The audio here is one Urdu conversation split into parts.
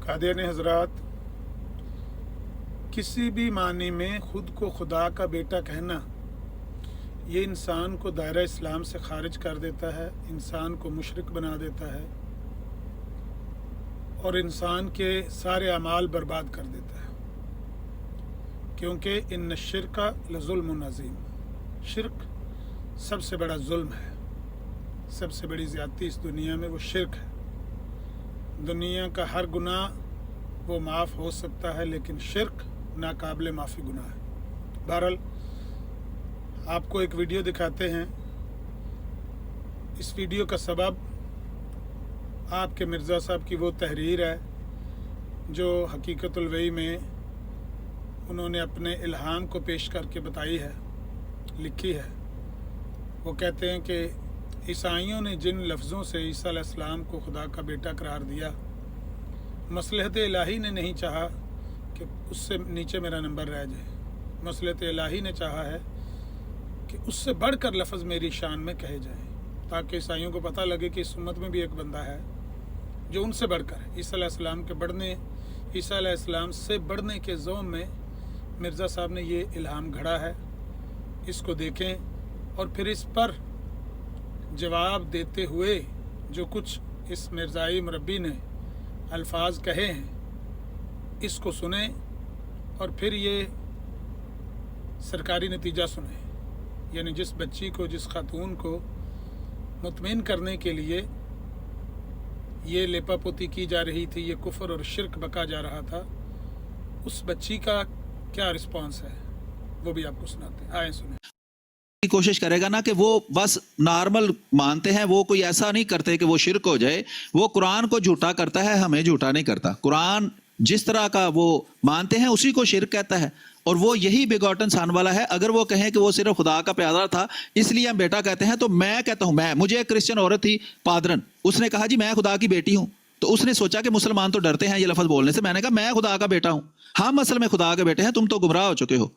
قادیانی حضرات، کسی بھی معنی میں خود کو خدا کا بیٹا کہنا یہ انسان کو دائرہ اسلام سے خارج کر دیتا ہے، انسان کو مشرک بنا دیتا ہے اور انسان کے سارے اعمال برباد کر دیتا ہے، کیونکہ ان الشرک لظلم عظیم، شرک سب سے بڑا ظلم ہے، سب سے بڑی زیادتی اس دنیا میں وہ شرک ہے۔ دنیا کا ہر گناہ وہ معاف ہو سکتا ہے، لیکن شرک ناقابل معافی گناہ ہے۔ بہرحال آپ کو ایک ویڈیو دکھاتے ہیں۔ اس ویڈیو کا سبب آپ کے مرزا صاحب کی وہ تحریر ہے جو حقیقت الوحی میں انہوں نے اپنے الہام کو پیش کر کے بتائی ہے، لکھی ہے۔ وہ کہتے ہیں کہ عیسائیوں نے جن لفظوں سے عیسیٰ علیہ السلام کو خدا کا بیٹا قرار دیا، مصلحت الہی نے نہیں چاہا کہ اس سے نیچے میرا نمبر رہ جائے، مصلحت الہی نے چاہا ہے کہ اس سے بڑھ کر لفظ میری شان میں کہے جائیں، تاکہ عیسائیوں کو پتہ لگے کہ اس امت میں بھی ایک بندہ ہے جو ان سے بڑھ کر عیسیٰ علیہ السلام کے بڑھنے، عیسیٰ علیہ السلام سے بڑھنے کے زوم میں مرزا صاحب نے یہ الہام گھڑا ہے۔ اس کو دیکھیں اور پھر اس پر جواب دیتے ہوئے جو کچھ اس مرزائی مربی نے الفاظ کہے ہیں اس کو سنیں، اور پھر یہ سرکاری نتیجہ سنیں، یعنی جس بچی کو، جس خاتون کو مطمئن کرنے کے لیے یہ لیپا پوتی کی جا رہی تھی، یہ کفر اور شرک بکا جا رہا تھا، اس بچی کا کیا رسپانس ہے وہ بھی آپ کو سناتے ہیں۔ آئیں سنیں۔ کی کوشش کرے گا نا کہ وہ بس نارمل مانتے ہیں، وہ کوئی ایسا نہیں کرتے کہ وہ شرک ہو جائے، وہ قرآن کو جھوٹا کرتا ہے، ہمیں جھوٹا نہیں کرتا۔ قرآن جس طرح کا وہ مانتے ہیں اسی کو شرک کہتا ہے، اور وہ یہی بگاٹن سان والا ہے۔ اگر وہ کہیں کہ وہ صرف خدا کا پیارا تھا اس لیے ہم بیٹا کہتے ہیں، تو میں کہتا ہوں، مجھے ایک کرسچن عورت تھی پادرن، اس نے کہا جی میں خدا کی بیٹی ہوں، تو اس نے سوچا کہ مسلمان تو ڈرتے ہیں یہ لفظ بولنے سے، میں نے کہا میں خدا کا بیٹا ہوں، ہم اصل میں خدا کے بیٹے ہیں، تم تو گمراہ ہو چکے ہو،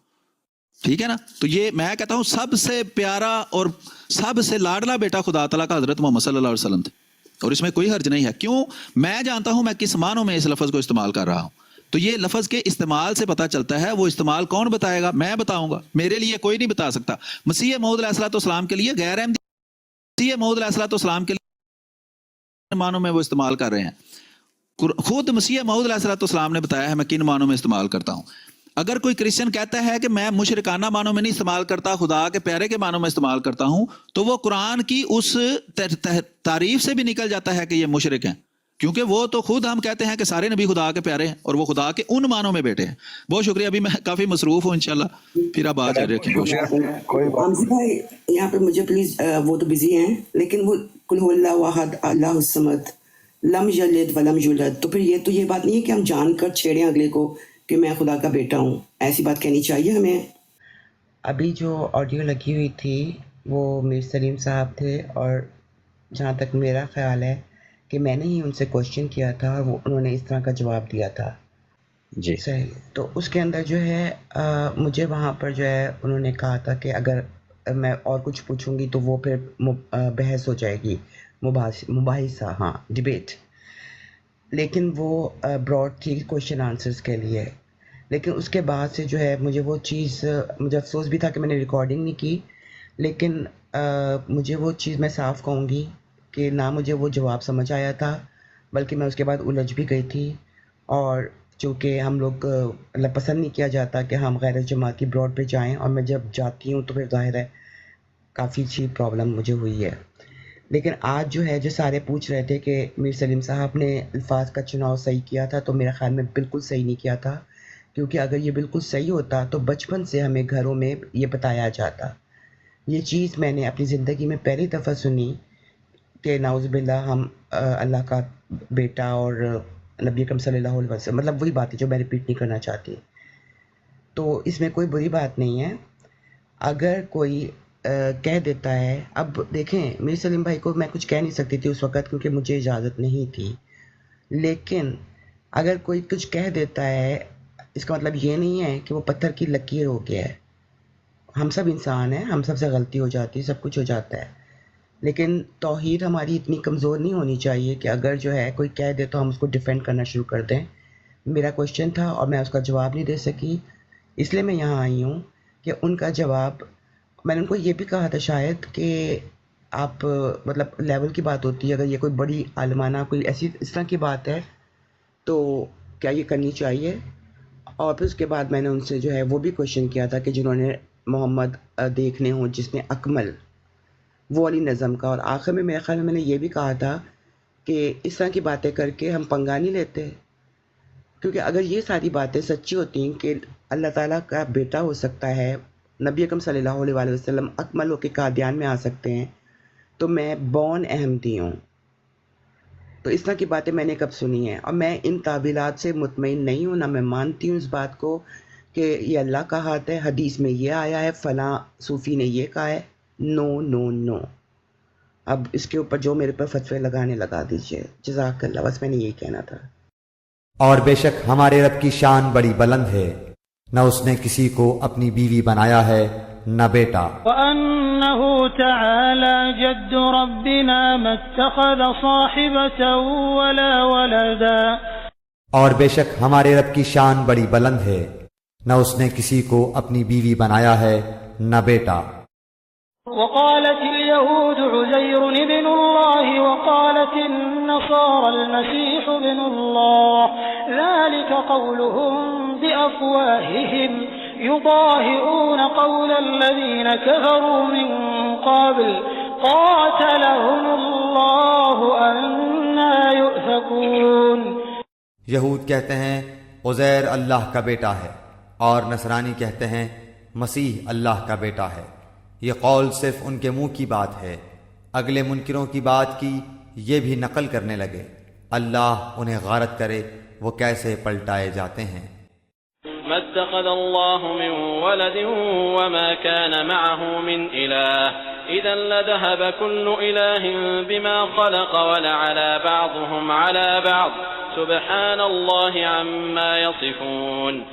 ٹھیک ہے نا۔ تو یہ میں کہتا ہوں سب سے پیارا اور سب سے لاڈلا بیٹا خدا تعالیٰ کا حضرت محمد صلی اللہ علیہ وسلم تھے، اور اس میں کوئی حرج نہیں ہے۔ کیوں؟ میں جانتا ہوں میں کس معنوں میں اس لفظ کو استعمال کر رہا ہوں، تو یہ لفظ کے استعمال سے پتہ چلتا ہے۔ وہ استعمال کون بتائے گا؟ میں بتاؤں گا، میرے لیے کوئی نہیں بتا سکتا۔ مسیح موعود علیہ الصلوۃ والسلام کے لیے غیر احمدی، مسیح موعود علیہ الصلوۃ والسلام کے لیے معنوں میں وہ استعمال کر رہے ہیں۔ خود مسیح موعود علیہ الصلوۃ والسلام نے بتایا ہے میں کن معنوں میں استعمال کرتا ہوں۔ اگر کوئی کرسچن کہتا ہے کہ میں مشرکانہ معنوں میں نہیں استعمال کرتا، خدا کے پیارے کے معنوں میں استعمال کرتا ہوں، تو وہ قرآن کی اس تعریف سے بھی نکل جاتا ہے کہ یہ مشرک ہیں، کیونکہ وہ تو خود ہم کہتے ہیں کہ سارے نبی خدا کے پیارے ہیں، اور وہ خدا کے ان معنوں میں بیٹے ہیں۔ بہت شکریہ، ابھی میں کافی مصروف ہوں، انشاءاللہ پھر آپ بات جاری رکھیں۔ حمزہ بھائی یہاں پہ مجھے پلیز، وہ تو بزی ہیں، لیکن وہ قل هو اللہ احد اللہ الصمد لم یلد ولم یولد، تو پھر یہ بات نہیں ہے کہ ہم جان کر چھیڑیں اگلے کو کہ میں خدا کا بیٹا ہوں، ایسی بات کہنی چاہیے ہمیں۔ ابھی جو آڈیو لگی ہوئی تھی وہ میر سلیم صاحب تھے، اور جہاں تک میرا خیال ہے کہ میں نے ہی ان سے کوشچن کیا تھا اور انہوں نے اس طرح کا جواب دیا تھا جی صحیح۔ تو اس کے اندر جو ہے مجھے وہاں پر جو ہے انہوں نے کہا تھا کہ اگر میں اور کچھ پوچھوں گی تو وہ پھر بحث ہو جائے گی، مباحثہ، ہاں ڈیبیٹ، لیکن وہ براڈ تھی کوشچن آنسرز کے لیے۔ لیکن اس کے بعد سے جو ہے مجھے وہ چیز، مجھے افسوس بھی تھا کہ میں نے ریکارڈنگ نہیں کی، لیکن مجھے وہ چیز میں صاف کہوں گی کہ نہ مجھے وہ جواب سمجھ آیا تھا، بلکہ میں اس کے بعد الجھ بھی گئی تھی، اور چونکہ ہم لوگ پسند نہیں کیا جاتا کہ ہم غیر جماعتی براڈ پہ جائیں، اور میں جب جاتی ہوں تو پھر ظاہر ہے کافی اچھی پرابلم مجھے ہوئی ہے۔ لیکن آج جو ہے جو سارے پوچھ رہے تھے کہ میر سلیم صاحب نے الفاظ کا چناؤ صحیح کیا تھا، تو میرا خیال میں بالکل صحیح نہیں کیا تھا، کیونکہ اگر یہ بالکل صحیح ہوتا تو بچپن سے ہمیں گھروں میں یہ بتایا جاتا۔ یہ چیز میں نے اپنی زندگی میں پہلی دفعہ سنی کہ نعوذ باللہ ہم اللہ کا بیٹا اور نبی اکرم صلی اللہ علیہ وسلم، مطلب وہی بات ہے جو میں ریپیٹ نہیں کرنا چاہتی۔ تو اس میں کوئی بری بات نہیں ہے اگر کوئی کہہ دیتا ہے۔ اب دیکھیں میر سلیم بھائی کو میں کچھ کہہ نہیں سکتی تھی اس وقت کیونکہ مجھے اجازت نہیں تھی، لیکن اگر کوئی کچھ کہہ دیتا ہے اس کا مطلب یہ نہیں ہے کہ وہ پتھر کی لکیر ہو گیا ہے۔ ہم سب انسان ہیں، ہم سب سے غلطی ہو جاتی ہے، سب کچھ ہو جاتا ہے، لیکن توحید ہماری اتنی کمزور نہیں ہونی چاہیے کہ اگر جو ہے کوئی کہہ دے تو ہم اس کو ڈیفینڈ کرنا شروع کر دیں میرا کوشچن تھا اور میں اس کا جواب نہیں دے سکی، اس لیے میں یہاں آئی ہوں کہ ان کا جواب، میں نے ان کو یہ بھی کہا تھا شاید کہ آپ مطلب لیول کی بات ہوتی ہے، اگر یہ کوئی بڑی عالمانہ کوئی ایسی اس طرح کی بات ہے تو کیا یہ کرنی چاہیے. اور پھر اس کے بعد میں نے ان سے جو ہے وہ بھی کوشچن کیا تھا کہ جنہوں نے محمد دیکھنے ہوں جس نے اکمل وہ والی نظم کا، اور آخر میں میرے خیال میں نے یہ بھی کہا تھا کہ اس طرح کی باتیں کر کے ہم پنگا نہیں لیتے، کیونکہ اگر یہ ساری باتیں سچی ہوتی ہیں کہ اللہ تعالیٰ کا بیٹا ہو سکتا ہے، نبی اکرم صلی اللہ علیہ وآلہ وسلم اکمل ہو کے قادیان میں آ سکتے ہیں، تو میں بون احمدی ہوں. تو اس طرح کی باتیں میں نے کب سنی ہیں، اور میں ان تعبیرات سے مطمئن نہیں ہوں، نہ میں مانتی ہوں اس بات کو کہ یہ اللہ کا ہاتھ ہے، حدیث میں یہ آیا ہے، فلاں صوفی نے یہ کہا ہے. نو نو نو. اب اس کے اوپر جو میرے پر فتوے لگانے لگا دیجئے. جزاک اللہ. بس میں نے یہی کہنا تھا. اور بے شک ہمارے رب کی شان بڑی بلند ہے، نہ اس نے کسی کو اپنی بیوی بنایا ہے نہ بیٹا. وَأَنَّهُ تَعَالَى جَدُّ رَبِّنَا مَا اتَّخَذَ صَاحِبَةً وَلَا وَلَدًا. اور بے شک ہمارے رب کی شان بڑی بلند ہے، نہ اس نے کسی کو اپنی بیوی بنایا ہے نہ بیٹا. وقالت اليهود عزير ابن الله وقالت النصارى المسيح ابن الله ذلك قولهم بأفواههم يضاهئون قول الذين كفروا من قبل قاتلهم الله أنى يؤفكون. یہود کہتے ہیں عزیر اللہ کا بیٹا ہے، اور نصرانی کہتے ہیں مسیح اللہ کا بیٹا ہے. یہ قول صرف ان کے منہ کی بات ہے، اگلے منکروں کی بات کی یہ بھی نقل کرنے لگے. اللہ انہیں غارت کرے وہ کیسے پلٹائے جاتے ہیں. ما اتخذ الله من ولد وما كان معه من إله إذا لذهب كل إله بما خلق ولعلى بعضهم على بعض سبحان الله عما يصفون.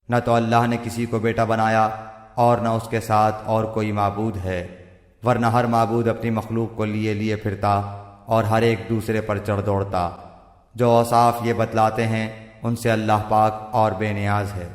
نہ تو اللہ نے کسی کو بیٹا بنایا اور نہ اس کے ساتھ اور کوئی معبود ہے، ورنہ ہر معبود اپنی مخلوق کو لیے پھرتا اور ہر ایک دوسرے پر چڑھ دوڑتا. جو اوصاف یہ بتلاتے ہیں ان سے اللہ پاک اور بے نیاز ہے.